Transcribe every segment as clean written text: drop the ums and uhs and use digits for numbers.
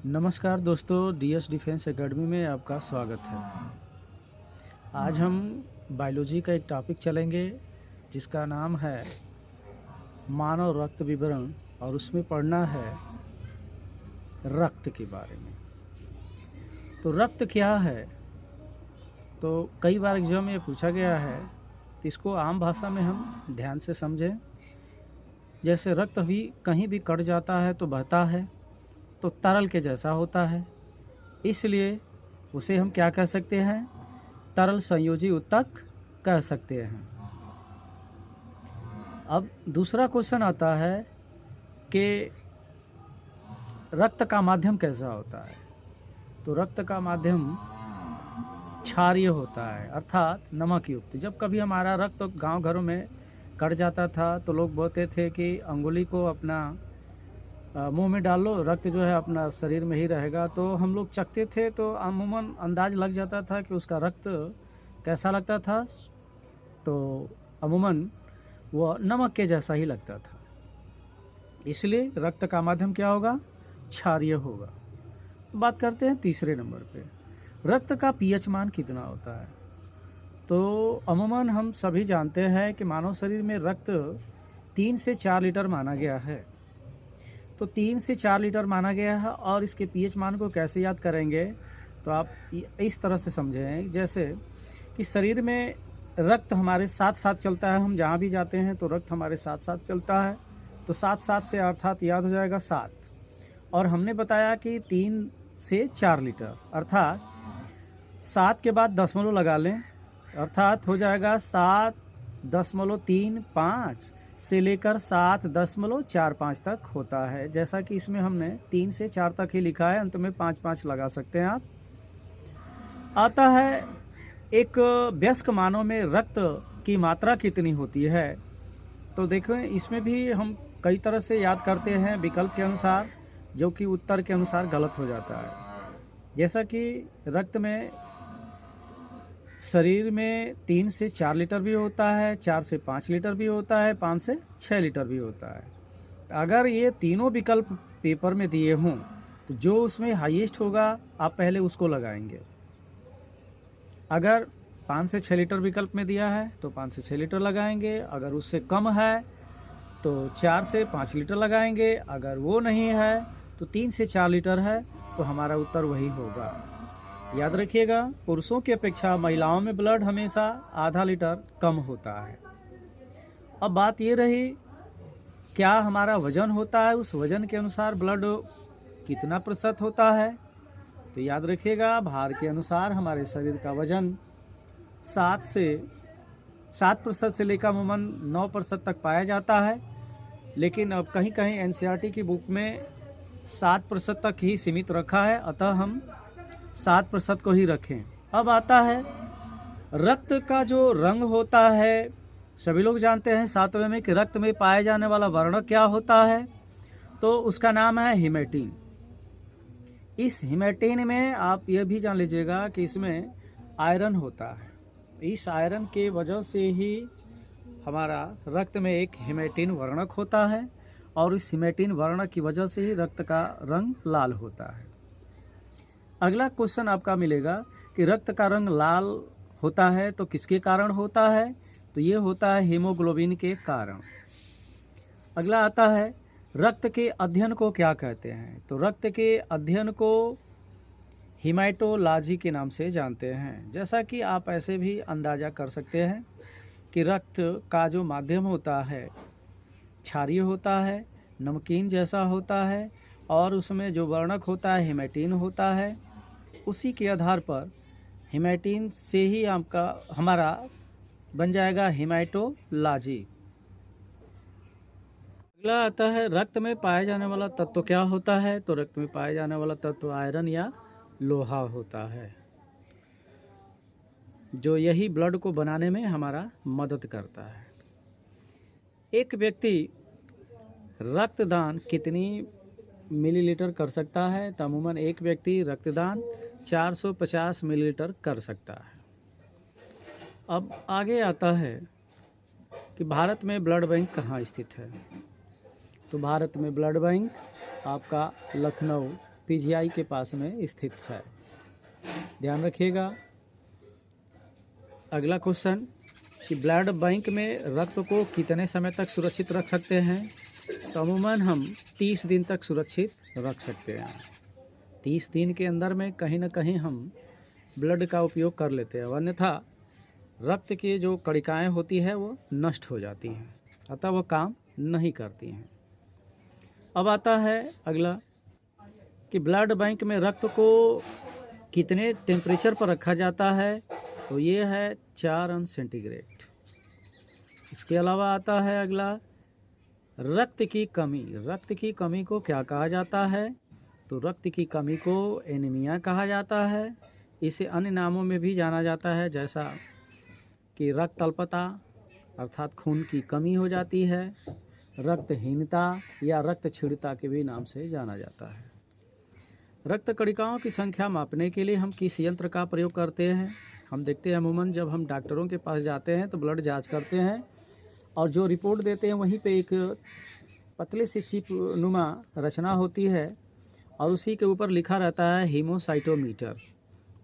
नमस्कार दोस्तों, DS defence academy में आपका स्वागत है। आज हम बायोलॉजी का एक टॉपिक चलेंगे जिसका नाम है मानव रक्त विवरण, और उसमें पढ़ना है रक्त के बारे में। तो रक्त क्या है? तो कई बार एग्जाम में पूछा गया है, तो इसको आम भाषा में हम ध्यान से समझें। जैसे रक्त भी कहीं भी कट जाता है तो बहता है, तो तरल के जैसा होता है, इसलिए उसे हम क्या कह सकते हैं? तरल संयोजी ऊतक कह सकते हैं। अब दूसरा क्वेश्चन आता है कि रक्त का माध्यम कैसा होता है? तो रक्त का माध्यम क्षारीय होता है, अर्थात नमक युक्त। जब कभी हमारा रक्त गांव घरों में कट जाता था तो लोग बोलते थे कि अंगुली को अपना मुंह में डाल लो, रक्त जो है अपना शरीर में ही रहेगा। तो हम लोग चखते थे तो अमूमन अंदाज लग जाता था कि उसका रक्त कैसा लगता था। तो अमूमन वह नमक के जैसा ही लगता था, इसलिए रक्त का माध्यम क्या होगा? क्षारीय होगा। बात करते हैं तीसरे नंबर पे, रक्त का पीएच मान कितना होता है? तो अमूमन हम सभी जानते हैं कि मानव शरीर में रक्त 3 से 4 लीटर माना गया है। तो 3 से 4 लीटर माना गया है, और इसके पीएच मान को कैसे याद करेंगे? तो आप इस तरह से समझें, जैसे कि शरीर में रक्त हमारे साथ साथ चलता है। हम जहाँ भी जाते हैं तो रक्त हमारे साथ साथ चलता है, तो 7 से अर्थात याद हो जाएगा 7। और हमने बताया कि 3 से 4 लीटर, अर्थात 7 के बाद दशमलव लगा लें, अर्थात हो जाएगा 7.35 से लेकर 7.45 तक होता है। जैसा कि इसमें हमने 3 से 4 तक ही लिखा है, अंत में 5 लगा सकते हैं आप। आता है एक वयस्क मानव में रक्त की मात्रा कितनी होती है? तो देखो, इसमें भी हम कई तरह से याद करते हैं विकल्प के अनुसार, जो कि उत्तर के अनुसार गलत हो जाता है। जैसा कि रक्त में शरीर में 3 से 4 लीटर भी होता है, 4 से 5 लीटर भी होता है, 5 से 6 लीटर भी होता है। अगर ये तीनों विकल्प पेपर में दिए हों तो जो उसमें हाईएस्ट होगा आप पहले उसको लगाएंगे। अगर 5 से 6 लीटर विकल्प में दिया है तो 5 से 6 लीटर लगाएंगे। अगर उससे कम है तो 4 से 5 लीटर लगाएंगे। अगर वो नहीं है तो 3 से 4 लीटर है, तो हमारा उत्तर वही होगा। याद रखिएगा, पुरुषों की अपेक्षा महिलाओं में ब्लड हमेशा आधा लीटर कम होता है। अब बात ये रही, क्या हमारा वजन होता है, उस वजन के अनुसार ब्लड कितना प्रतिशत होता है? तो याद रखिएगा, भार के अनुसार हमारे शरीर का वजन 7% से लेकर अमूमन 9% तक पाया जाता है। लेकिन अब कहीं कहीं एनसीईआरटी की बुक में 7% तक ही सीमित रखा है, अतः हम 7% को ही रखें। अब आता है रक्त का जो रंग होता है। सभी लोग जानते हैं 7वें में कि रक्त में पाए जाने वाला वर्णक क्या होता है? तो उसका नाम है हीमेटिन। इस हीमेटिन में आप यह भी जान लीजिएगा कि इसमें आयरन होता है। इस आयरन के वजह से ही हमारा रक्त में एक हीमेटिन वर्णक होता है, और इस हीमेटिन वर्णक की वजह से ही रक्त का रंग लाल होता है। अगला क्वेश्चन आपका मिलेगा कि रक्त का रंग लाल होता है तो किसके कारण होता है? तो ये होता है हीमोग्लोबिन के कारण। अगला आता है, रक्त के अध्ययन को क्या कहते हैं? तो रक्त के अध्ययन को हीमेटोलॉजी के नाम से जानते हैं। जैसा कि आप ऐसे भी अंदाजा कर सकते हैं कि रक्त का जो माध्यम होता है क्षारीय होता है, नमकीन जैसा होता है, और उसमें जो वर्णक होता है हीमेटिन होता है। उसी के आधार पर हीमेटिन से ही आपका हमारा बन जाएगा हीमेटोलॉजी। अगला आता है, रक्त में पाया जाने वाला तत्व क्या होता है? तो रक्त में पाया जाने वाला तत्व आयरन या लोहा होता है, जो यही ब्लड को बनाने में हमारा मदद करता है। एक व्यक्ति रक्तदान कितनी मिलीलीटर कर सकता है? तो अमूमन एक व्यक्ति रक्तदान 450 मिलीलीटर कर सकता है। अब आगे आता है कि भारत में ब्लड बैंक कहाँ स्थित है? तो भारत में ब्लड बैंक आपका लखनऊ पीजीआई के पास में स्थित है। ध्यान रखिएगा। अगला क्वेश्चन कि ब्लड बैंक में रक्त को कितने समय तक सुरक्षित रख सकते हैं? तो अमूमन हम 30 दिन तक सुरक्षित रख सकते हैं। 30 दिन के अंदर में कहीं ना कहीं हम ब्लड का उपयोग कर लेते हैं, अन्यथा रक्त की जो कणिकाएँ होती है वो नष्ट हो जाती हैं, अतः वो काम नहीं करती हैं। अब आता है अगला कि ब्लड बैंक में रक्त को कितने टेम्परेचर पर रखा जाता है? तो ये है 4 अंश सेंटीग्रेड। इसके अलावा आता है अगला रक्त की कमी। रक्त की कमी को क्या कहा जाता है? तो रक्त की कमी को एनीमिया कहा जाता है। इसे अन्य नामों में भी जाना जाता है, जैसा कि रक्त अल्पता अर्थात खून की कमी हो जाती है, रक्तहीनता या रक्त क्षीणता के भी नाम से जाना जाता है। रक्त कणिकाओं की संख्या मापने के लिए हम किस यंत्र का प्रयोग करते हैं? हम देखते हैं अमूमन जब हम डॉक्टरों के पास जाते हैं तो ब्लड जांच करते हैं और जो रिपोर्ट देते हैं वहीं पे एक पतले से चिप नुमा रचना होती है और उसी के ऊपर लिखा रहता है हीमोसाइटोमीटर।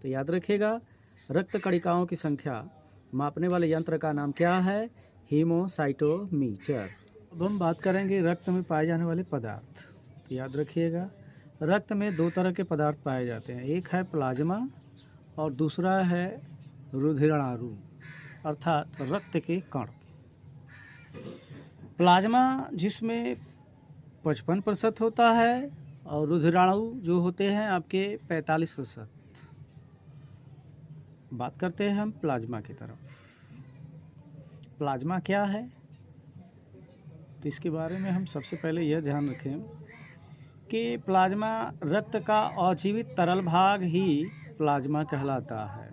तो याद रखिएगा, रक्त कणिकाओं की संख्या मापने वाले यंत्र का नाम क्या है? हीमोसाइटोमीटर। अब हम बात करेंगे रक्त में पाए जाने वाले पदार्थ। तो याद रखिएगा, रक्त में 2 तरह के पदार्थ पाए जाते हैं, एक है प्लाज्मा और दूसरा है रुधिराणु अर्थात रक्त के कण। प्लाज्मा जिसमें 55% होता है और रुधिराणु जो होते हैं आपके 45%। बात करते हैं हम प्लाज्मा की तरफ। प्लाज्मा क्या है? तो इसके बारे में हम सबसे पहले यह ध्यान रखें कि प्लाज्मा रक्त का अजीवित तरल भाग ही प्लाज्मा कहलाता है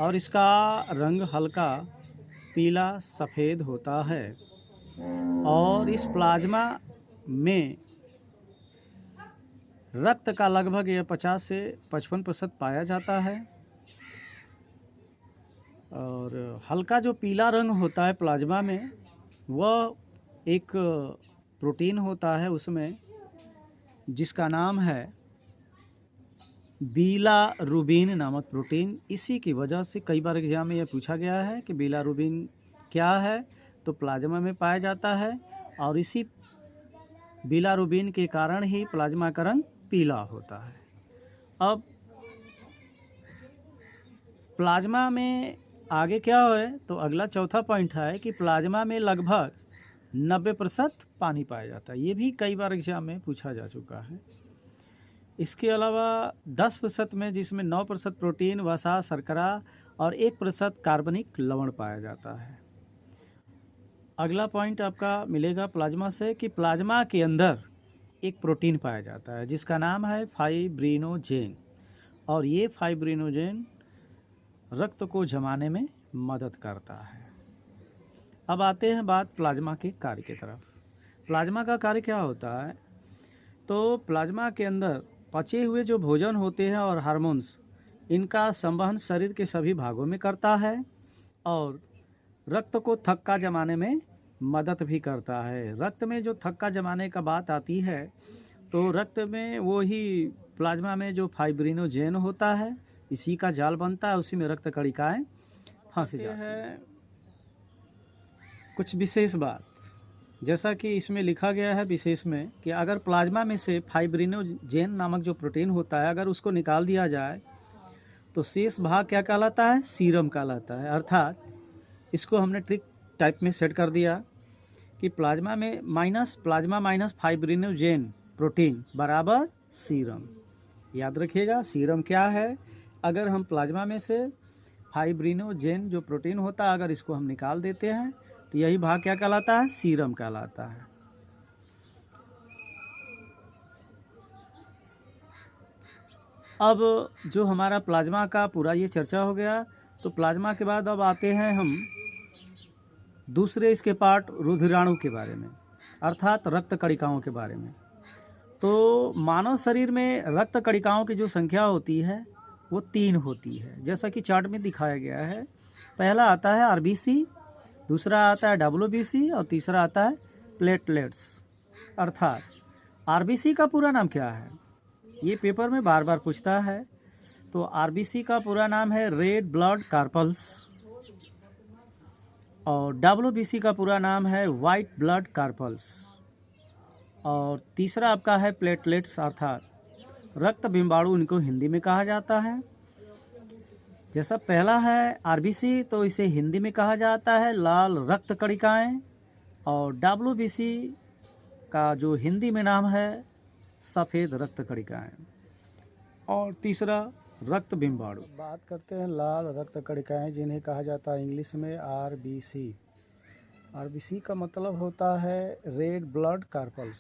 और इसका रंग हल्का पीला सफ़ेद होता है और इस प्लाज्मा में रक्त का लगभग 50 से 55% पाया जाता है और हल्का जो पीला रंग होता है प्लाज्मा में वह एक प्रोटीन होता है उसमें, जिसका नाम है बिलारुबिन नामक प्रोटीन। इसी की वजह से कई बार एग्जाम में यह पूछा गया है कि बिलारुबिन क्या है? तो प्लाज्मा में पाया जाता है और इसी बिलारुबिन के कारण ही प्लाज्मा का रंग पीला होता है। अब प्लाज्मा में आगे क्या है? तो अगला चौथा पॉइंट है कि प्लाज्मा में लगभग 90% पानी पाया जाता है। ये भी कई बार एग्जाम में पूछा जा चुका है। इसके अलावा 10% में, जिसमें 9% प्रोटीन, वसा, शर्करा और 1% कार्बनिक लवण पाया जाता है। अगला पॉइंट आपका मिलेगा प्लाज्मा से कि प्लाज्मा के अंदर एक प्रोटीन पाया जाता है जिसका नाम है फाइब्रिनोजेन और ये फाइब्रिनोजेन रक्त को जमाने में मदद करता है। अब आते हैं बात प्लाज्मा के कार्य की तरफ। प्लाज्मा का कार्य क्या होता है? तो प्लाज्मा के अंदर पचे हुए जो भोजन होते हैं और हार्मोन्स, इनका संवहन शरीर के सभी भागों में करता है और रक्त को थक्का जमाने में मदद भी करता है। रक्त में जो थक्का जमाने का बात आती है तो रक्त में वो ही प्लाज्मा में जो फाइब्रिनोजेन होता है इसी का जाल बनता है, उसी में रक्त कणिकाएं फंस जाती हैं। कुछ विशेष बात, जैसा कि इसमें लिखा गया है विशेष में कि अगर प्लाज्मा में से फाइब्रिनोजेन नामक जो प्रोटीन होता है अगर उसको निकाल दिया जाए तो शेष भाग क्या कहलाता है? सीरम कहलाता है। अर्थात इसको हमने ट्रिक टाइप में सेट कर दिया कि प्लाज्मा माइनस फाइब्रिनोजेन प्रोटीन बराबर सीरम। याद रखिएगा सीरम क्या है? अगर हम प्लाज्मा में से फाइब्रिनोजेन जो प्रोटीन होता है अगर इसको हम निकाल देते हैं तो यही भाग क्या कहलाता है? सीरम कहलाता है। अब जो हमारा प्लाज्मा का पूरा ये चर्चा हो गया, तो प्लाज्मा के बाद अब आते हैं हम दूसरे इसके पार्ट रुधिराणु के बारे में, अर्थात रक्त कणिकाओं के बारे में। तो मानव शरीर में रक्त कणिकाओं की जो संख्या होती है वो 3 होती है, जैसा कि चार्ट में दिखाया गया है। पहला आता है आरबीसी, दूसरा आता है डब्ल्यूबीसी और तीसरा आता है प्लेटलेट्स। अर्थात आरबीसी का पूरा नाम क्या है? ये पेपर में बार बार पूछता है। तो आरबीसी का पूरा नाम है रेड ब्लड कार्पल्स और डब्ल्यूबीसी का पूरा नाम है वाइट ब्लड कार्पल्स। और तीसरा आपका है प्लेटलेट्स अर्थात रक्त बिंबाणु, इनको हिंदी में कहा जाता है। जैसा पहला है आरबीसी तो इसे हिंदी में कहा जाता है लाल रक्त कणिकाएं, और डब्ल्यूबीसी का जो हिंदी में नाम है सफ़ेद रक्त कणिकाएं, और तीसरा रक्त बिंबाणु। बात करते हैं लाल रक्त कणिकाएं जिन्हें कहा जाता है इंग्लिश में आरबीसी। आरबीसी का मतलब होता है रेड ब्लड कार्पल्स।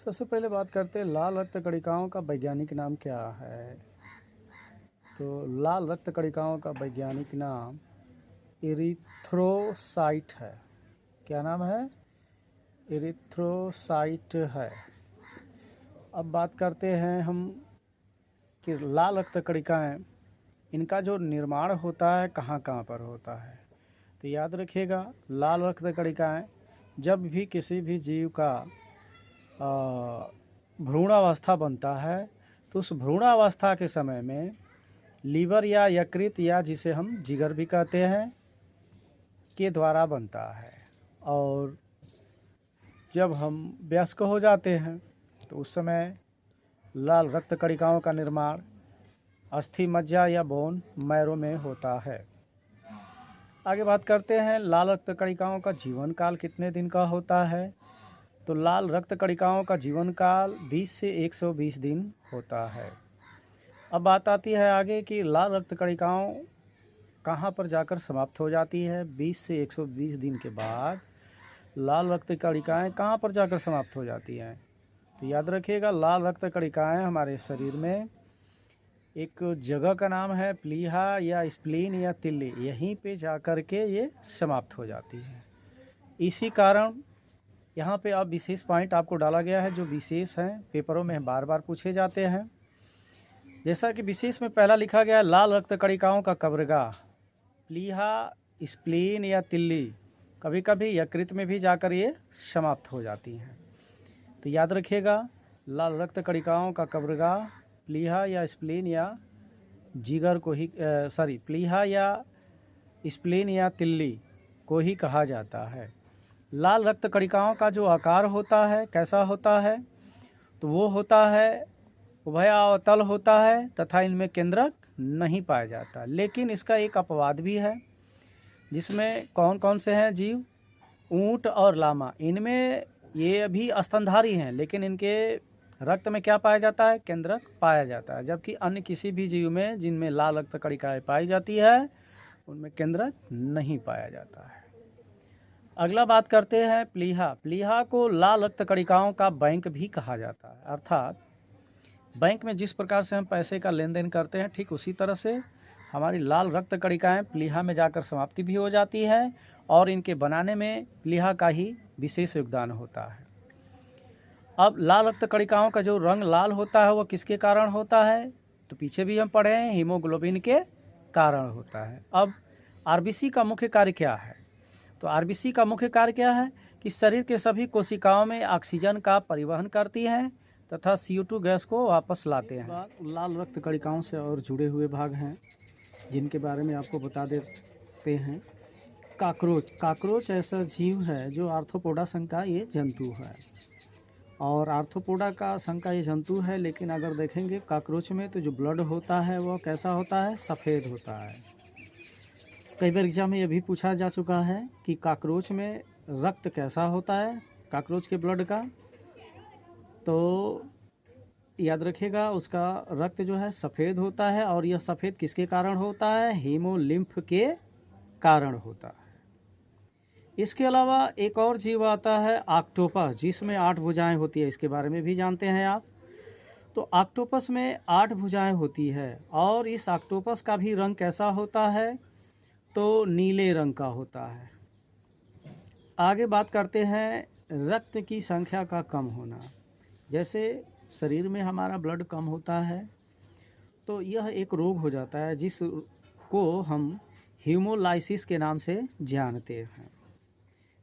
सबसे पहले बात करते हैं लाल रक्त कणिकाओं का वैज्ञानिक नाम क्या है। तो लाल रक्त कणिकाओं का वैज्ञानिक नाम एरिथ्रोसाइट है। क्या नाम है? एरिथ्रोसाइट है। अब बात करते हैं हम कि लाल रक्त कणिकाएं, इनका जो निर्माण होता है कहाँ कहाँ पर होता है। तो याद रखिएगा, लाल रक्त कणिकाएं जब भी किसी भी जीव का भ्रूणावस्था बनता है तो उस भ्रूणावस्था के समय में लीवर या यकृत या जिसे हम जिगर भी कहते हैं के द्वारा बनता है। और जब हम वयस्क हो जाते हैं तो उस समय लाल रक्त कणिकाओं का निर्माण अस्थि मज्जा या बोन मैरो में होता है। आगे बात करते हैं लाल रक्त कणिकाओं का जीवन काल कितने दिन का होता है। तो लाल रक्त कणिकाओं का जीवन काल 20 से 120 दिन होता है। अब बात आती है आगे कि लाल रक्त कणिकाओं कहाँ पर जाकर समाप्त हो जाती है। 20 से 120 दिन के बाद लाल रक्त कणिकाएं कहाँ पर जाकर समाप्त हो जाती हैं। तो याद रखिएगा, लाल रक्त कणिकाएं हमारे शरीर में एक जगह का नाम है प्लीहा या स्प्लीन या तिल्ली, यहीं पे जाकर के ये समाप्त हो जाती है। इसी कारण यहाँ पे अब विशेष पॉइंट आपको डाला गया है जो विशेष हैं, पेपरों में बार बार पूछे जाते हैं। जैसा कि विशेष में पहला लिखा गया है लाल रक्त कणिकाओं का कब्रगाह प्लीहा, स्प्लीन या तिल्ली, कभी कभी यकृत में भी जाकर ये समाप्त हो जाती हैं। तो याद रखिएगा, लाल रक्त कणिकाओं का कब्रगाह प्लीहा या स्प्लीन या जिगर को ही प्लीहा या स्प्लीन या तिल्ली को ही कहा जाता है। लाल रक्त कणिकाओं का जो आकार होता है कैसा होता है, तो वो होता है उभयावतल होता है तथा इनमें केंद्रक नहीं पाया जाता। लेकिन इसका एक अपवाद भी है, जिसमें कौन कौन से हैं जीव, ऊंट और लामा, इनमें ये अभी स्तनधारी हैं लेकिन इनके रक्त में क्या पाया जाता है, केंद्रक पाया जाता है। जबकि अन्य किसी भी जीव में जिनमें लाल रक्त कणिकाएं पाई जाती है उनमें केंद्रक नहीं पाया जाता है। अगला बात करते हैं प्लीहा। प्लीहा को लाल रक्त कणिकाओं का बैंक भी कहा जाता है। अर्थात बैंक में जिस प्रकार से हम पैसे का लेन देन करते हैं ठीक उसी तरह से हमारी लाल रक्त कणिकाएं प्लीहा में जाकर समाप्ति भी हो जाती है और इनके बनाने में प्लीहा का ही विशेष योगदान होता है। अब लाल रक्त कणिकाओं का जो रंग लाल होता है वो किसके कारण होता है, तो पीछे भी हम पढ़े हैं, हीमोग्लोबिन के कारण होता है। अब आरबीसी का मुख्य कार्य क्या है, तो आरबीसी का मुख्य कार्य क्या है कि शरीर के सभी कोशिकाओं में ऑक्सीजन का परिवहन करती हैं तथा CO2 गैस को वापस लाते हैं। लाल रक्त कणिकाओं से और जुड़े हुए भाग हैं जिनके बारे में आपको बता देते हैं। काकरोच। काकरोच ऐसा जीव है जो आर्थ्रोपोडा संघ का ये जंतु है, और आर्थ्रोपोडा का संघ का ये जंतु है। लेकिन अगर देखेंगे काकरोच में तो जो ब्लड होता है वह कैसा होता है, सफ़ेद होता है। कई बार एग्जाम में ये भी पूछा जा चुका है कि काकरोच में रक्त कैसा होता है, काकरोच के ब्लड का। तो याद रखिएगा, उसका रक्त जो है सफ़ेद होता है, और यह सफ़ेद किसके कारण होता है, हीमोलिम्फ के कारण होता है। इसके अलावा एक और जीव आता है ऑक्टोपस, जिसमें 8 भुजाएं होती है। इसके बारे में भी जानते हैं आप। तो ऑक्टोपस में 8 भुजाएं होती है, और इस ऑक्टोपस का भी रंग कैसा होता है, तो नीले रंग का होता है। आगे बात करते हैं रक्त की संख्या का कम होना। जैसे शरीर में हमारा ब्लड कम होता है तो यह एक रोग हो जाता है जिसको हम हीमोलाइसिस के नाम से जानते हैं।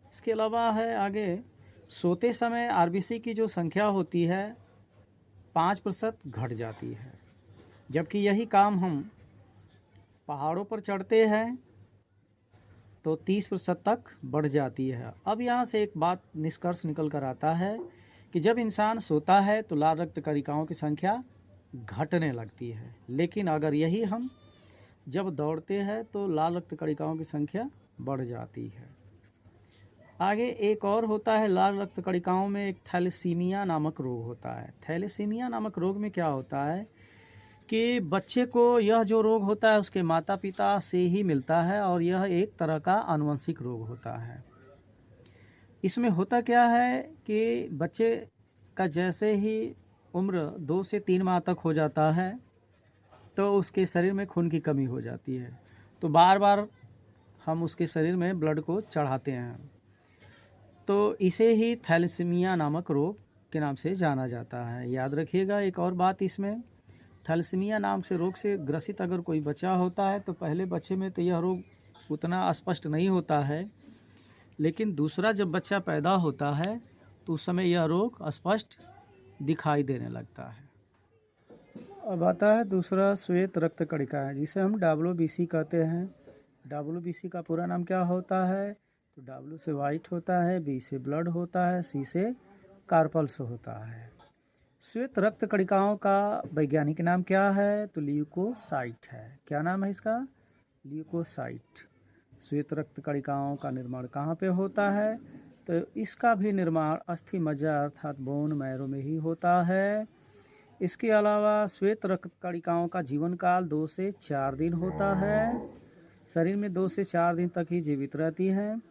इसके अलावा है आगे, सोते समय आरबीसी की जो संख्या होती है 5% घट जाती है। जबकि यही काम हम पहाड़ों पर चढ़ते हैं तो 30% तक बढ़ जाती है। अब यहाँ से एक बात निष्कर्ष निकल कर आता है कि जब इंसान सोता है तो लाल रक्त कणिकाओं की संख्या घटने लगती है, लेकिन अगर यही हम जब दौड़ते हैं तो लाल रक्त कणिकाओं की संख्या बढ़ जाती है। आगे एक और होता है, लाल रक्त कणिकाओं में एक थैलेसीमिया नामक रोग होता है। थैलेसीमिया नामक रोग में क्या होता है कि बच्चे को यह जो रोग होता है उसके माता पिता से ही मिलता है और यह एक तरह का आनुवंशिक रोग होता है। इसमें होता क्या है कि बच्चे का जैसे ही उम्र 2 से 3 माह तक हो जाता है तो उसके शरीर में खून की कमी हो जाती है, तो बार बार हम उसके शरीर में ब्लड को चढ़ाते हैं, तो इसे ही थैलेसीमिया नामक रोग के नाम से जाना जाता है। याद रखिएगा एक और बात, इसमें थैलेसीमिया नाम से रोग से ग्रसित अगर कोई बच्चा होता है तो पहले बच्चे में तो यह रोग उतना स्पष्ट नहीं होता है, लेकिन दूसरा जब बच्चा पैदा होता है तो उस समय यह रोग स्पष्ट दिखाई देने लगता है। अब आता है दूसरा, श्वेत रक्त कणिका है, जिसे हम WBC कहते हैं। WBC का पूरा नाम क्या होता है? तो W से वाइट होता है, B से ब्लड होता है, C से कार्पल्स होता है। श्वेत रक्त कणिकाओं का वैज्ञानिक नाम क्या है? तो ल्यूकोसाइट है। क्या नाम है इसका? ल्यूकोसाइट। श्वेत रक्त कणिकाओं का निर्माण कहाँ पे होता है? तो इसका भी निर्माण अस्थि मज्जा अर्थात बोन मैरो में ही होता है। इसके अलावा श्वेत रक्त कणिकाओं का जीवन काल 2 से 4 दिन होता है। शरीर में 2 से 4 दिन तक ही जीवित रहती हैं।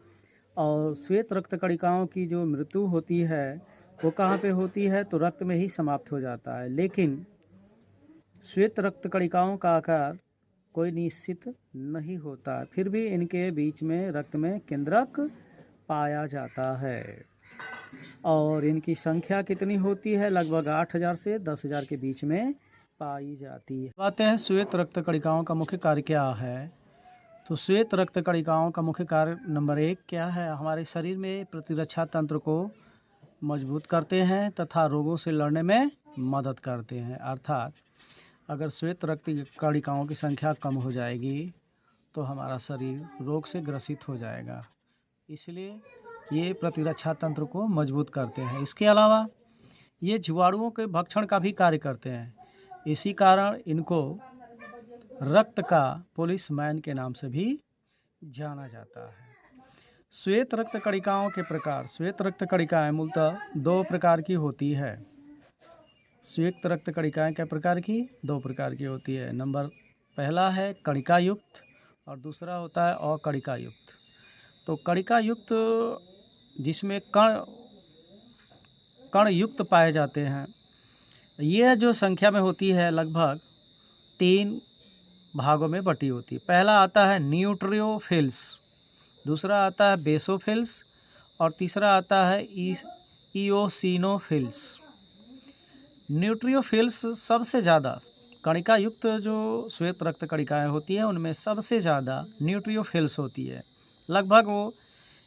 और श्वेत रक्त कणिकाओं की जो मृत्यु होती है वो कहाँ पे होती है? तो रक्त में ही समाप्त हो जाता है। लेकिन श्वेत रक्त कणिकाओं का आकार कोई निश्चित नहीं होता, फिर भी इनके बीच में रक्त में केंद्रक पाया जाता है और इनकी संख्या कितनी होती है? लगभग 8,000 से 10,000 के बीच में पाई जाती है। बातें हैं श्वेत रक्त कणिकाओं का मुख्य कार्य क्या है? तो श्वेत रक्त कणिकाओं का मुख्य कार्य नंबर 1 क्या है? हमारे शरीर में प्रतिरक्षा तंत्र को मजबूत करते हैं तथा रोगों से लड़ने में मदद करते हैं। अर्थात अगर श्वेत रक्त कणिकाओं की संख्या कम हो जाएगी तो हमारा शरीर रोग से ग्रसित हो जाएगा, इसलिए ये प्रतिरक्षा तंत्र को मजबूत करते हैं। इसके अलावा ये जीवाणुओं के भक्षण का भी कार्य करते हैं, इसी कारण इनको रक्त का पुलिसमैन के नाम से भी जाना जाता है। श्वेत रक्त कणिकाओं के प्रकार। श्वेत रक्त कणिकाएं मूलतः 2 प्रकार की होती है। श्वेत रक्त कणिकाएं क्या प्रकार की? 2 प्रकार की होती है। नंबर पहला है कणिका युक्त और दूसरा होता है अकणिका युक्त। तो कणिका युक्त जिसमें कण युक्त पाए जाते हैं, यह जो संख्या में होती है लगभग 3 भागों में बटी होती है। पहला आता है न्यूट्रियोफिल्स, दूसरा आता है बेसोफिल्स और तीसरा आता है इओसिनोफिल्स। न्यूट्रियोफिल्स सबसे ज़्यादा कणिका युक्त जो श्वेत रक्त कणिकाएँ होती हैं उनमें सबसे ज़्यादा न्यूट्रियोफिल्स होती है। लगभग वो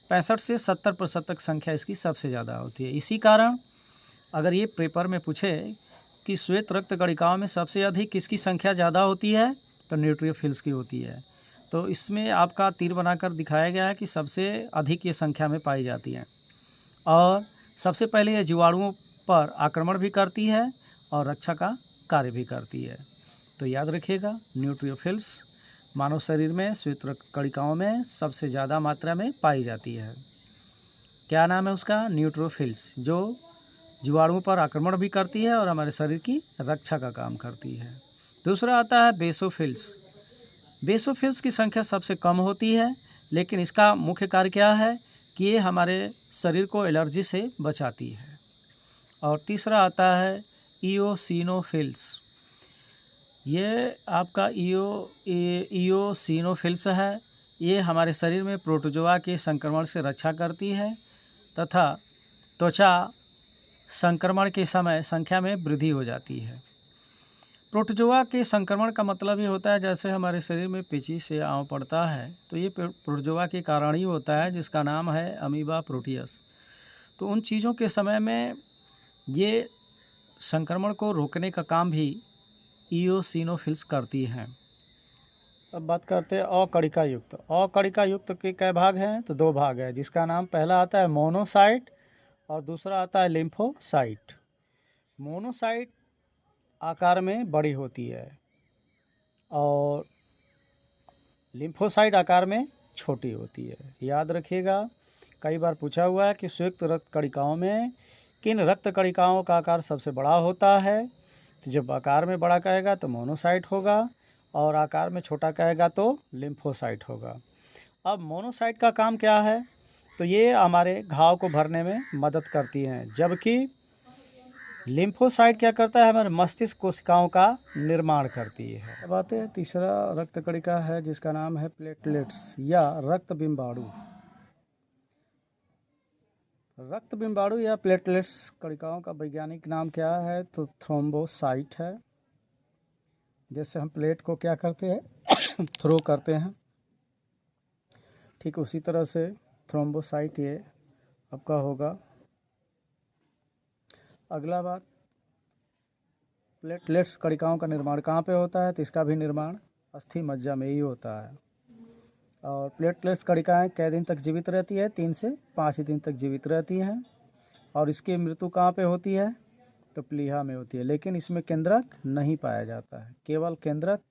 65 से 70% तक संख्या इसकी सबसे ज़्यादा होती है। इसी कारण अगर ये पेपर में पूछे कि श्वेत रक्त कणिकाओं में सबसे अधिक किसकी संख्या ज़्यादा होती है, तो न्यूट्रियोफिल्स की होती है। तो इसमें आपका तीर बनाकर दिखाया गया है कि सबसे अधिक ये संख्या में पाई जाती हैं और सबसे पहले ये जीवाणुओं पर आक्रमण भी करती है और रक्षा का कार्य भी करती है। तो याद रखिएगा, न्यूट्रियोफिल्स मानव शरीर में श्वेत रक्त कणिकाओं में सबसे ज़्यादा मात्रा में पाई जाती है। क्या नाम है उसका? न्यूट्रोफिल्स, जो जीवाणुओं पर आक्रमण भी करती है और हमारे शरीर की रक्षा का काम करती है। दूसरा आता है बेसोफिल्स। बेसोफिल्स की संख्या सबसे कम होती है, लेकिन इसका मुख्य कार्य क्या है कि ये हमारे शरीर को एलर्जी से बचाती है। और तीसरा आता है इओसिनोफिल्स। ये आपका इओसिनोफिल्स है। ये हमारे शरीर में प्रोटोजोआ के संक्रमण से रक्षा करती है तथा त्वचा संक्रमण के समय संख्या में वृद्धि हो जाती है। प्रोटोजोआ के संक्रमण का मतलब ये होता है जैसे हमारे शरीर में पेचिश से आंव पड़ता है, तो ये प्रोटोजोआ के कारण ही होता है, जिसका नाम है अमीबा प्रोटियस। तो उन चीज़ों के समय में ये संक्रमण को रोकने का काम भी ईओसिनोफिल्स करती हैं। अब बात करते हैं अकणिका युक्त। अकणिका युक्त के कई भाग हैं? तो 2 भाग है, जिसका नाम पहला आता है मोनोसाइट और दूसरा आता है लिम्फोसाइट। मोनोसाइट आकार में बड़ी होती है और लिम्फोसाइट आकार में छोटी होती है। याद रखिएगा, कई बार पूछा हुआ है कि संयुक्त रक्त कणिकाओं में किन रक्त कणिकाओं का आकार सबसे बड़ा होता है। तो जब आकार में बड़ा कहेगा तो मोनोसाइट होगा और आकार में छोटा कहेगा तो लिम्फोसाइट होगा। अब मोनोसाइट का काम क्या है? तो ये हमारे घाव को भरने में मदद करती हैं, जबकि लिम्फोसाइट क्या करता है? हमारे मस्तिष्क कोशिकाओं का निर्माण करती है। अब आते हैं तीसरा रक्त कणिका है, जिसका नाम है प्लेटलेट्स या रक्त बिंबाणु। रक्त बिंबाणु या प्लेटलेट्स कणिकाओं का वैज्ञानिक नाम क्या है? तो थ्रोम्बोसाइट है। जैसे हम प्लेट को क्या करते हैं थ्रो करते हैं, ठीक उसी तरह से थ्रोम्बोसाइट ये आपका होगा। अगला बात, प्लेटलेट्स कणिकाओं का निर्माण कहाँ पे होता है? तो इसका भी निर्माण अस्थि मज्जा में ही होता है। और प्लेटलेट्स कणिकाएँ कै दिन तक जीवित रहती है? 3 से 5 दिन तक जीवित रहती हैं। और इसकी मृत्यु कहाँ पे होती है? तो प्लीहा में होती है, लेकिन इसमें केंद्रक नहीं पाया जाता है। केवल केंद्रक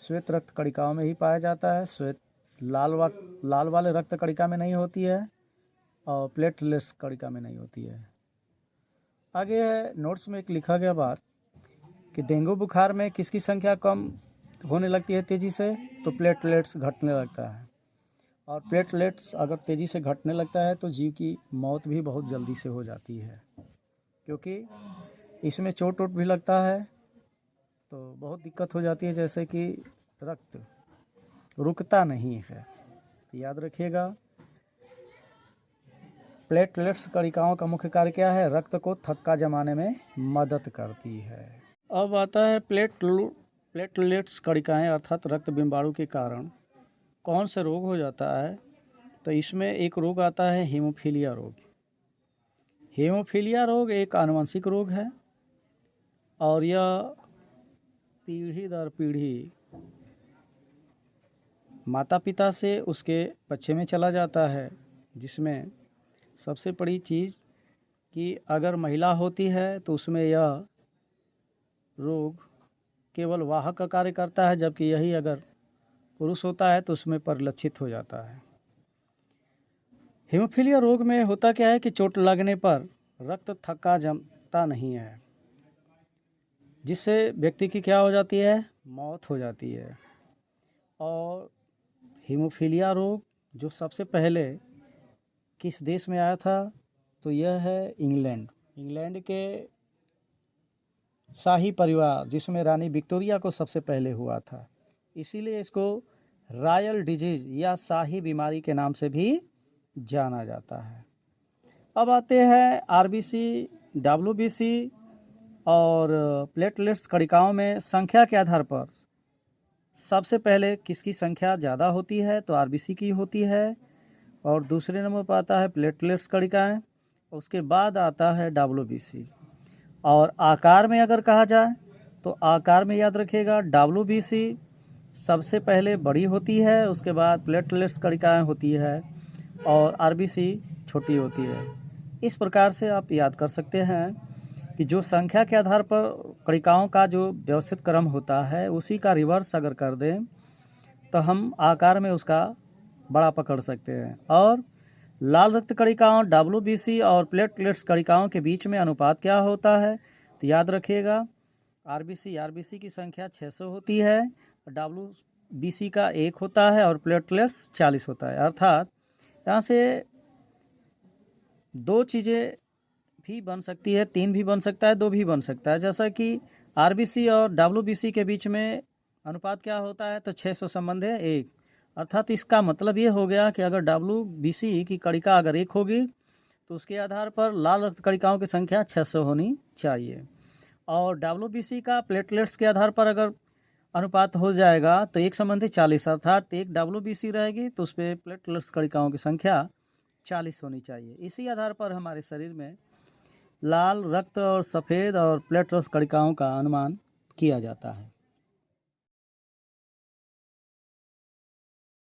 श्वेत रक्त कणिकाओं में ही पाया जाता है। श्वेत लाल वाले रक्त कणिका में नहीं होती है और प्लेटलेट्स कणिका में नहीं होती है। आगे है नोट्स में एक लिखा गया बात कि डेंगू बुखार में किसकी संख्या कम होने लगती है तेज़ी से? तो प्लेटलेट्स घटने लगता है। और प्लेटलेट्स अगर तेज़ी से घटने लगता है तो जीव की मौत भी बहुत जल्दी से हो जाती है, क्योंकि इसमें चोट वोट भी लगता है तो बहुत दिक्कत हो जाती है, जैसे कि रक्त रुकता नहीं है। तो याद रखिएगा, प्लेटलेट्स कणिकाओं का मुख्य कार्य क्या है? रक्त को थक्का जमाने में मदद करती है। अब आता है प्लेटलेट्स कणिकाएँ अर्थात रक्त बिंबाणु के कारण कौन से रोग हो जाता है? तो इसमें एक रोग आता है हीमोफीलिया रोग। हीमोफीलिया रोग एक आनुवंशिक रोग है और यह पीढ़ी दर पीढ़ी माता पिता से उसके बच्चे में चला जाता है, जिसमें सबसे बड़ी चीज़ कि अगर महिला होती है तो उसमें यह रोग केवल वाहक का कार्य करता है, जबकि यही अगर पुरुष होता है तो उसमें परिलक्षित हो जाता है। हीमोफीलिया रोग में होता क्या है कि चोट लगने पर रक्त थक्का जमता नहीं है, जिससे व्यक्ति की क्या हो जाती है? मौत हो जाती है। और हीमोफीलिया रोग जो सबसे पहले किस देश में आया था? तो यह है इंग्लैंड के शाही परिवार, जिसमें रानी विक्टोरिया को सबसे पहले हुआ था। इसीलिए इसको रॉयल डिजीज या शाही बीमारी के नाम से भी जाना जाता है। अब आते हैं आरबीसी, डब्ल्यूबीसी और प्लेटलेट्स कणिकाओं में संख्या के आधार पर सबसे पहले किसकी संख्या ज़्यादा होती है? तो आरबीसी की होती है। और दूसरे नंबर पर आता है प्लेटलेट्स कणिकाएँ, उसके बाद आता है डब्ल्यूबीसी। और आकार में अगर कहा जाए तो आकार में याद रखिएगा, डब्ल्यूबीसी सबसे पहले बड़ी होती है, उसके बाद प्लेटलेट्स कणिकाएँ होती है और आरबीसी छोटी होती है। इस प्रकार से आप याद कर सकते हैं कि जो संख्या के आधार पर कणिकाओं का जो व्यवस्थित क्रम होता है, उसी का रिवर्स अगर कर दें तो हम आकार में उसका बड़ा पकड़ सकते हैं। और लाल रक्त कणिकाओं डब्ल्यूबीसी और प्लेटलेट्स कणिकाओं के बीच में अनुपात क्या होता है? तो याद रखिएगा, आरबीसी की संख्या 600 होती है, डब्ल्यूबीसी का 1 होता है और प्लेटलेट्स 40 होता है। अर्थात यहाँ से 2 चीज़ें भी बन सकती है, 3 भी बन सकता है, 2 भी बन सकता है। जैसा कि आरबीसी और डब्ल्यूबीसी के बीच में अनुपात क्या होता है? तो 600 संबंध है 1। अर्थात इसका मतलब ये हो गया कि अगर डब्ल्यूबीसी की कणिका अगर 1 होगी तो उसके आधार पर लाल रक्त कणिकाओं की संख्या 600 होनी चाहिए। और डब्ल्यूबीसी का प्लेटलेट्स के आधार पर अगर अनुपात हो जाएगा तो 1 संबंधी 40, अर्थात 1 डब्ल्यूबीसी रहेगी तो उस पर प्लेटलेट्स कणिकाओं की संख्या 40 होनी चाहिए। इसी आधार पर हमारे शरीर में लाल रक्त और सफ़ेद और प्लेटलेट्स कणिकाओं का अनुमान किया जाता है।